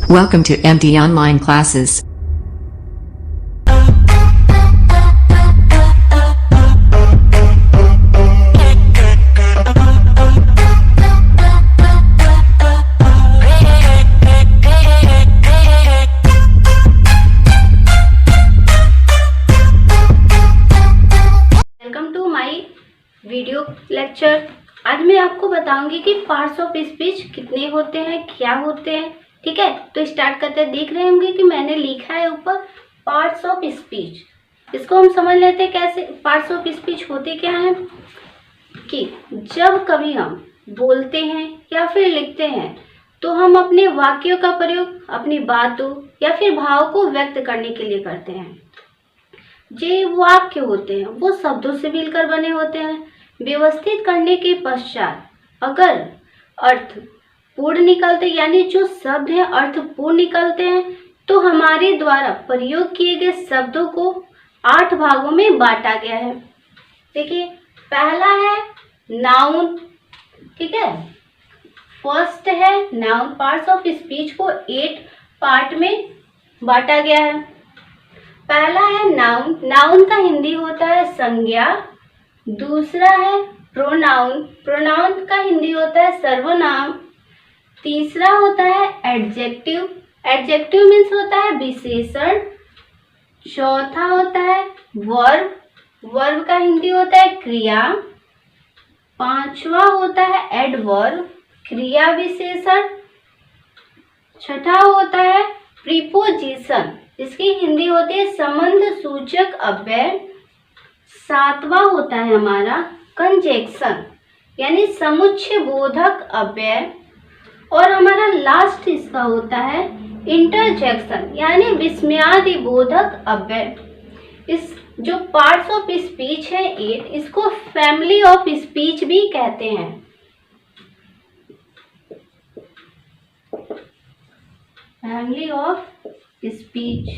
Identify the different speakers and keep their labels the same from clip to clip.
Speaker 1: Welcome to MD Online Classes.
Speaker 2: Welcome to my video lecture. आज मैं आपको बताऊंगी कि पार्ट्स ऑफ स्पीच कितने होते हैं, क्या होते हैं। ठीक है, तो स्टार्ट करते हैं। देख रहे होंगे कि मैंने लिखा है ऊपर पार्ट्स ऑफ स्पीच। इसको हम समझ लेते हैं कैसे पार्ट्स ऑफ स्पीच होते क्या हैं। कि जब कभी हम बोलते हैं या फिर लिखते हैं तो हम अपने वाक्यों का प्रयोग अपनी बातों या फिर भाव को व्यक्त करने के लिए करते हैं। जो वाक्य होते हैं वो शब्दों से मिलकर बने होते हैं। व्यवस्थित करने के पश्चात अगर अर्थ पूर्ण निकलते, यानी जो शब्द है अर्थ पूर्ण निकलते हैं, तो हमारे द्वारा प्रयोग किए गए शब्दों को 8 भागों में बांटा गया है। देखिए, पहला है नाउन। ठीक है, फर्स्ट है नाउन। पार्ट्स ऑफ स्पीच को 8 पार्ट में बांटा गया है। पहला है नाउन। नाउन का हिंदी होता है संज्ञा। दूसरा है प्रोनाउन। प्रोनाउन का हिंदी होता है सर्वनाम। तीसरा होता है एडजेक्टिव। एडजेक्टिव मीन्स होता है विशेषण। चौथा होता है वर्ब। वर्ब का हिंदी होता है क्रिया। पांचवा होता है एडवर्ब, क्रिया विशेषण। छठा होता है प्रीपोजिशन, इसकी हिंदी होती है संबंध सूचक अव्यय। सातवां होता है हमारा कंजंक्शन, यानी समुच्चय बोधक अव्यय। और हमारा लास्ट इसका होता है इंटरजेक्शन, यानी विस्मयादि बोधक अव्यय। इस जो पार्ट्स ऑफ स्पीच है 8, इसको फैमिली ऑफ स्पीच भी कहते हैं। फैमिली ऑफ स्पीच,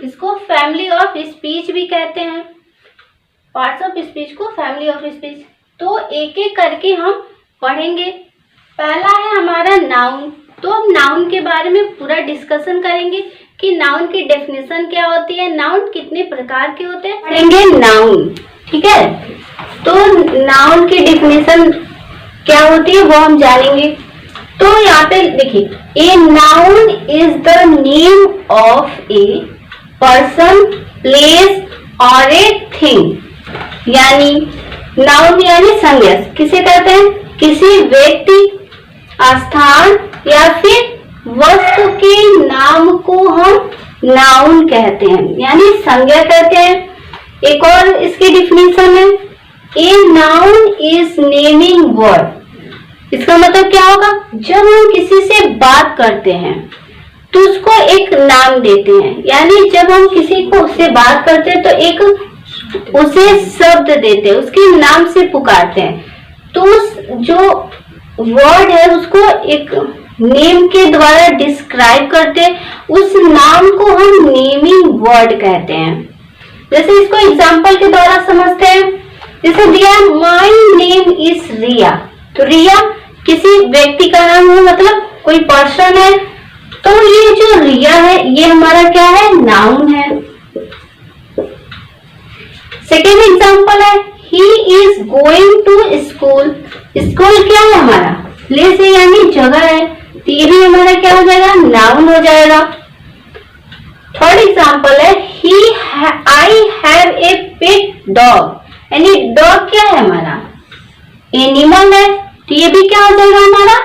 Speaker 2: इसको फैमिली ऑफ स्पीच भी कहते हैं। पार्ट्स ऑफ स्पीच को फैमिली ऑफ स्पीच। तो एक एक करके हम पढ़ेंगे। पहला है हमारा नाउन। तो अब नाउन के बारे में पूरा डिस्कशन करेंगे कि नाउन की डेफिनेशन क्या होती है, नाउन कितने प्रकार के होते हैं, पढ़ेंगे नाउन। ठीक है, तो नाउन की डेफिनेशन क्या होती है वो हम जानेंगे। तो यहाँ पे देखिए, a noun is the name of A person, place और ए थिंग। यानी नाउन यानी संज्ञा किसे कहते हैं, किसी व्यक्ति, स्थान या फिर वस्तु के नाम को हम नाउन कहते हैं, यानी संज्ञा कहते हैं। एक और इसकी डिफिनेशन है, a noun is naming word. इसका मतलब क्या होगा, जब हम किसी से बात करते हैं तो उसको एक नाम देते हैं, यानी जब हम किसी को उससे बात करते हैं तो एक उसे शब्द देते हैं, उसके नाम से पुकारते हैं। तो उस जो वर्ड है उसको एक नेम के द्वारा डिस्क्राइब करते हैं, उस नाम को हम नेमिंग वर्ड कहते हैं। जैसे इसको एग्जांपल के द्वारा समझते हैं। जैसे दिया, माय नेम इज रिया। तो रिया किसी व्यक्ति का नाम है, मतलब कोई पर्सन है। तो ये जो रिया है ये हमारा क्या है, नाउन है। सेकेंड एग्जांपल है, he is going to school. School क्या है हमारा, प्लेस है यानी जगह है, तो ये भी हमारा क्या हो जाएगा, नाउन हो जाएगा। थर्ड एग्जांपल है, I have a pet dog. यानी डॉग क्या है हमारा, एनिमल है, तो ये भी क्या हो जाएगा हमारा,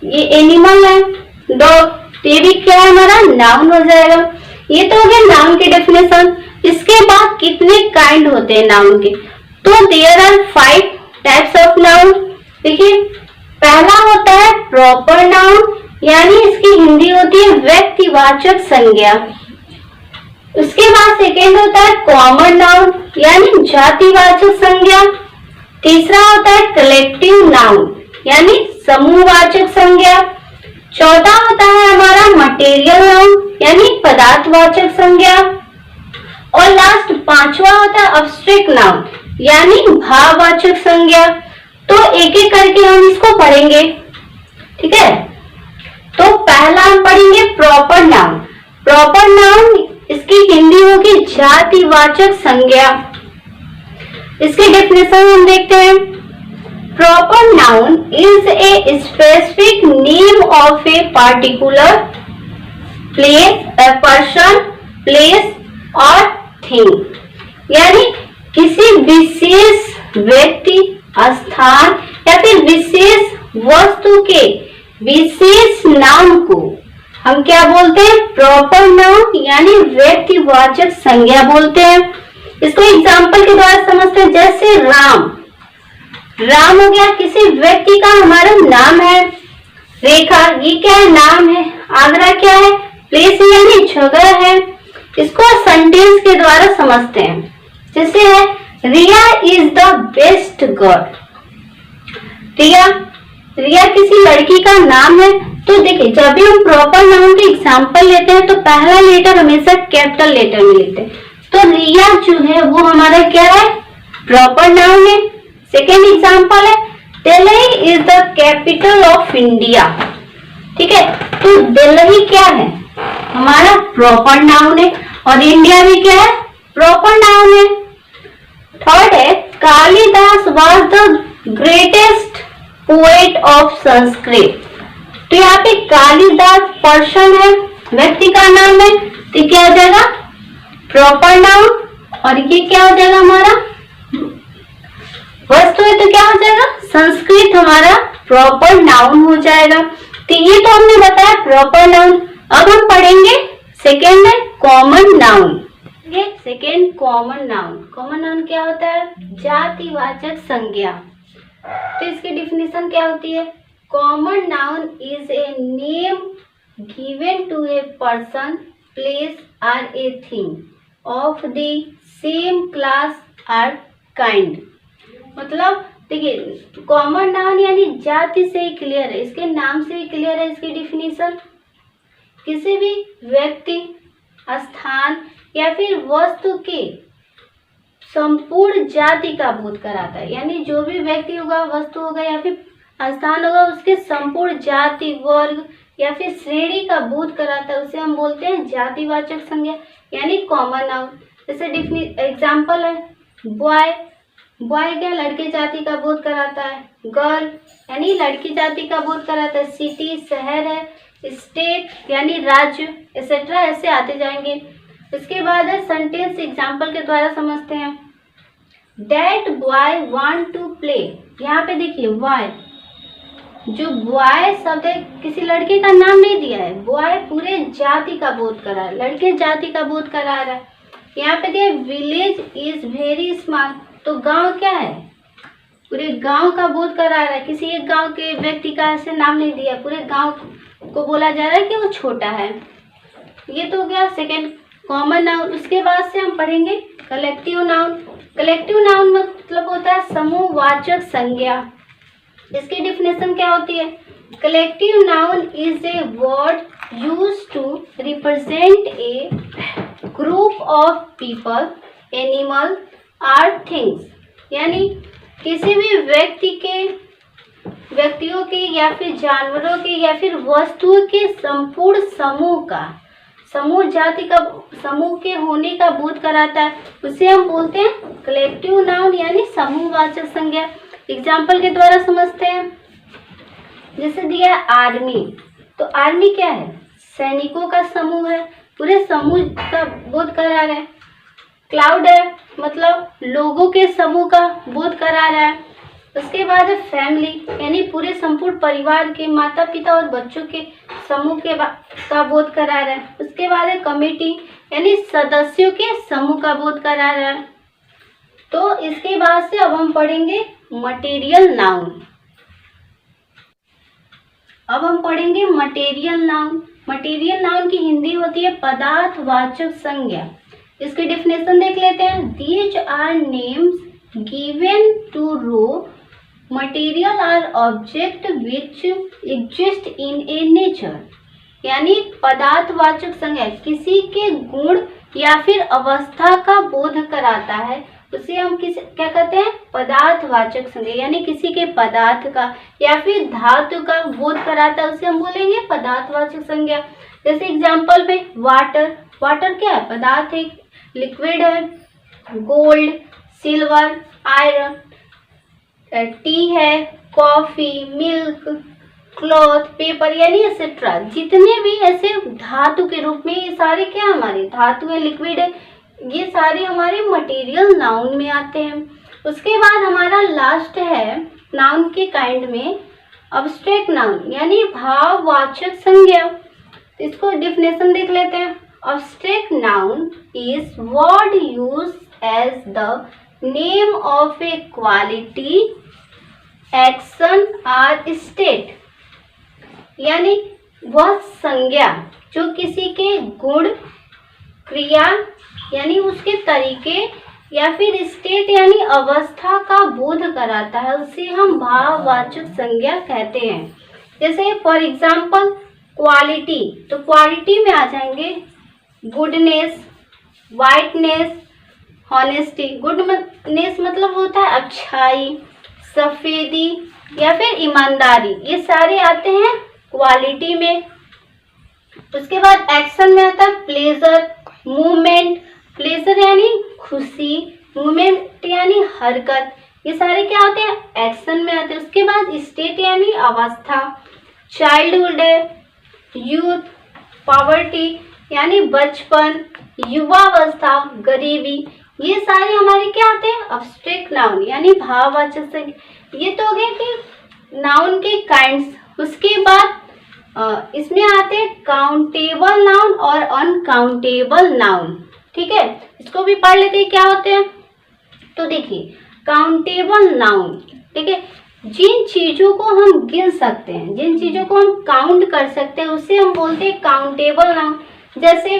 Speaker 2: ये एनिमल है डॉग, तो ये भी क्या है हमारा, नाउन हो जाएगा। ये तो हो गया नाउन की डेफिनेशन। इसके बाद कितने काइंड होते हैं नाउन के, तो there are 5 types of noun. देखिए, पहला होता है प्रॉपर नाउन, यानी इसकी हिंदी होती है व्यक्तिवाचक संज्ञा। उसके बाद सेकेंड होता है कॉमन नाउन, यानी जातिवाचक संज्ञा। तीसरा होता है कलेक्टिव नाउन, यानी समूहवाचक संज्ञा। चौथा होता है हमारा मटेरियल नाउन, यानी पदार्थवाचक संज्ञा। और लास्ट 5वां होता है अब्स्ट्रैक्ट नाउन, यानी भाववाचक संज्ञा। तो एक एक करके हम इसको पढ़ेंगे। ठीक है, पहला हम पढ़ेंगे प्रॉपर नाउन। प्रॉपर नाउन इसकी हिंदी होगी जातिवाचक संज्ञा। इसकी डेफिनेशन हम देखते हैं। Proper noun is a specific name of a particular place, a person, place और थिंग। यानी किसी विशेष व्यक्ति, स्थान या फिर विशेष वस्तु के विशेष नाम को हम क्या बोलते हैं? प्रॉपर नाउन यानी व्यक्तिवाचक संज्ञा बोलते हैं। इसको एग्जाम्पल के द्वारा समझते हैं। जैसे राम, राम हो गया किसी व्यक्ति का हमारा नाम है। रेखा, ये क्या है? नाम है। आगरा क्या है? प्लेस यानी जगह है। इसको सेंटेंस के द्वारा समझते हैं। जैसे है रिया इज द बेस्ट गर्ल। रिया, रिया किसी लड़की का नाम है। तो देखिए, जब भी हम प्रॉपर नाउन के एग्जाम्पल लेते हैं तो पहला लेटर हमेशा कैपिटल लेटर में लेते हैं। तो रिया जो है वो हमारा क्या है? प्रॉपर नाउन है। सेकेंड एग्जाम्पल है Delhi is the capital of India. ठीक है, तो दिल्ली क्या है? हमारा प्रॉपर नाउन है। और इंडिया भी क्या है? प्रॉपर नाउन है। थर्ड है Kalidas was the greatest poet of Sanskrit. तो यहाँ पे कालिदास पर्सन है, व्यक्ति का नाम है, तो क्या हो जाएगा? Proper noun. और ये क्या हो जाएगा? हमारा वस्तु है, तो क्या हो जाएगा? संस्कृत हमारा प्रॉपर नाउन हो जाएगा। तो ये तो हमने बताया प्रॉपर नाउन। अब हम पढ़ेंगे सेकेंड है कॉमन नाउन। ये second common noun. Common noun क्या होता है? जातिवाचक संज्ञा। तो इसकी डिफिनेशन क्या होती है? Common noun is a name given to a person, place और a thing of the same class और काइंड। मतलब देखिए, कॉमन नाउन यानी जाति से ही क्लियर है, इसके नाम से ही क्लियर है। इसकी डिफिनेशन किसी भी व्यक्ति, स्थान या फिर वस्तु के संपूर्ण जाति का बोध कराता है। यानी जो भी व्यक्ति होगा, वस्तु होगा या फिर स्थान होगा, उसके संपूर्ण जाति, वर्ग या फिर श्रेणी का बोध कराता है, उसे हम बोलते हैं जातिवाचक संज्ञा यानी कॉमन नाउन। जैसे एग्जाम्पल है बॉय, बॉय क्या? लड़के जाति का बोध कराता है। गर्ल यानी लड़की जाति का बोध कराता है। सिटी शहर है। स्टेट यानी राज्य, एक्सेट्रा ऐसे आते जाएंगे। इसके बाद है सेंटेंस एग्जाम्पल के द्वारा समझते हैं। That boy want to play। यहाँ पे देखिए बॉय, जो बॉय शब्द है किसी लड़के का नाम नहीं दिया है। बॉय पूरे जाति का बोध करा है, लड़के जाति का बोध करा रहा है। यहाँ पे दिया विलेज इज वेरी स्मॉल। तो गांव क्या है? पूरे गांव का बोध करा रहा है। किसी एक गांव के व्यक्ति का ऐसे नाम नहीं दिया, पूरे गांव को बोला जा रहा है कि वो छोटा है। ये तो हो गया सेकेंड कॉमन नाउन। उसके बाद से हम पढ़ेंगे कलेक्टिव नाउन। कलेक्टिव नाउन मतलब होता है समूहवाचक संज्ञा। इसकी डिफिनेशन क्या होती है? Collective noun is a word used to represent a group of people, animal और थिंग्स। यानी किसी भी व्यक्तियों के या फिर जानवरों के या फिर वस्तुओं के संपूर्ण समूह का, समूह जाति का, समूह के होने का बोध कराता है, उसे हम बोलते हैं कलेक्टिव नाउन यानी समूहवाचक संज्ञा। एग्जाम्पल के द्वारा समझते हैं। जैसे दिया है आर्मी। तो आर्मी क्या है? सैनिकों का समूह है, पूरे समूह का बोध करा रहा है। क्लाउड है, मतलब लोगों के समूह का बोध करा रहा है। उसके बाद है फैमिली, यानी पूरे संपूर्ण परिवार के माता पिता और बच्चों के समूह के का बोध करा रहा है। उसके बाद है कमेटी, यानी सदस्यों के समूह का बोध करा रहा है। तो इसके बाद से अब हम पढ़ेंगे मटेरियल नाउन। अब हम पढ़ेंगे मटेरियल नाउन। मटेरियल नाउन की हिंदी होती है पदार्थवाचक संज्ञा। इसकी डिफिनेशन देख लेते हैं। These are names given to raw material or object which exist in a nature. यानी पदार्थवाचक संज्ञा किसी के गुण या फिर अवस्था का बोध कराता है, उसे हम क्या कहते हैं, पदार्थवाचक संज्ञा, यानी किसी के पदार्थ का या फिर धातु का बोध कराता है उसे हम बोलेंगे पदार्थवाचक संज्ञा। जैसे एग्जाम्पल में वाटर, वाटर क्या है, पदार्थ है, लिक्विड है। गोल्ड, सिल्वर, आयरन, टी है, कॉफी, मिल्क, क्लॉथ, पेपर, यानी एक्सेट्रा, जितने भी ऐसे धातु के रूप में, ये सारे क्या हमारे धातु है, लिक्विड है, ये सारे हमारे मटेरियल नाउन में आते हैं। उसके बाद हमारा लास्ट है नाउन के काइंड में अब्स्ट्रैक्ट नाउन, यानी भाववाचक संज्ञा। इसको डेफिनेशन देख लेते हैं। Abstract noun is word use as the name of a quality, action और स्टेट, यानी वह संज्ञा जो किसी के गुण, क्रिया यानी उसके तरीके या फिर स्टेट यानी अवस्था का बोध कराता है, उसे हम भाववाचक संज्ञा कहते हैं। जैसे फॉर एग्जाम्पल क्वालिटी, तो क्वालिटी में आ जाएंगे गुडनेस, वाइटनेस, हॉनेस्टी। गुडनेस मतलब होता है अच्छाई, सफेदी या फिर ईमानदारी, ये सारे आते हैं क्वालिटी में। उसके बाद एक्शन में आता है प्लेजर, मूवमेंट, प्लेजर यानी खुशी, मूवमेंट यानी हरकत, ये सारे क्या होते हैं, एक्शन में आते हैं। उसके बाद स्टेट यानी अवस्था, चाइल्डहुड है, यूथ, पॉवर्टी यानी बचपन, युवावस्था, गरीबी, ये सारे हमारे क्या आते हैं, अब्स्ट्रैक्ट नाउन यानी भाववाचक संज्ञा। ये तो हो गए कि नाउन के काइंड्स। उसके बाद इसमें आते हैं काउंटेबल नाउन और अनकाउंटेबल नाउन। ठीक है, इसको भी पढ़ लेते हैं क्या होते हैं। तो देखिए काउंटेबल नाउन, ठीक है, जिन चीजों को हम गिन सकते हैं, जिन चीजों को हम काउंट कर सकते हैं, उसे हम बोलते हैं काउंटेबल नाउन। जैसे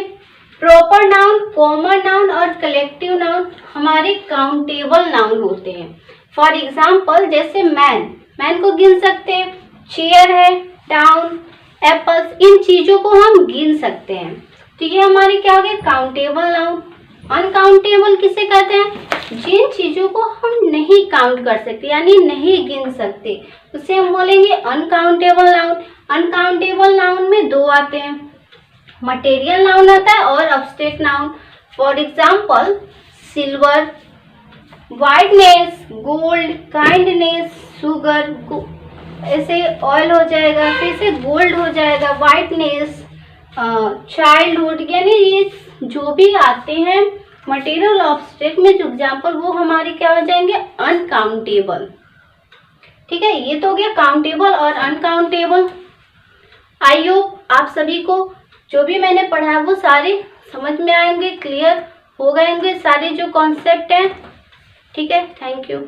Speaker 2: प्रॉपर नाउन, कॉमन नाउन और कलेक्टिव नाउन हमारे काउंटेबल नाउन होते हैं। फॉर एग्जाम्पल जैसे मैन, मैन को गिन सकते हैं, चेयर है, टाउन, एप्पल्स, इन चीजों को हम गिन सकते हैं। तो ये हमारे क्या हो गए काउंटेबल नाउन। अनकाउंटेबल किसे कहते हैं, जिन चीजों को हम नहीं काउंट कर सकते यानी नहीं गिन सकते, उसे हम बोलेंगे अनकाउंटेबल नाउन। अनकाउंटेबल नाउन में दो आते हैं, मटेरियल नाउन आता है और abstract noun. For example silver, whiteness, gold, kindness, sugar, ऐसे ऑयल हो जाएगा, फिर से गोल्ड हो जाएगा, वाइटनेस, चाइल्डहुड, यानी ये जो भी आते हैं मटेरियल ऑब्स्ट्रैक्ट में जो एग्जाम्पल, वो हमारे क्या हो जाएंगे अनकाउंटेबल। ठीक है, ये तो हो गया काउंटेबल और अनकाउंटेबल। आई होप आप सभी को जो भी मैंने पढ़ा वो सारे समझ में आएंगे, क्लियर हो गए होंगे सारे जो कॉन्सेप्ट हैं। ठीक है, थैंक यू।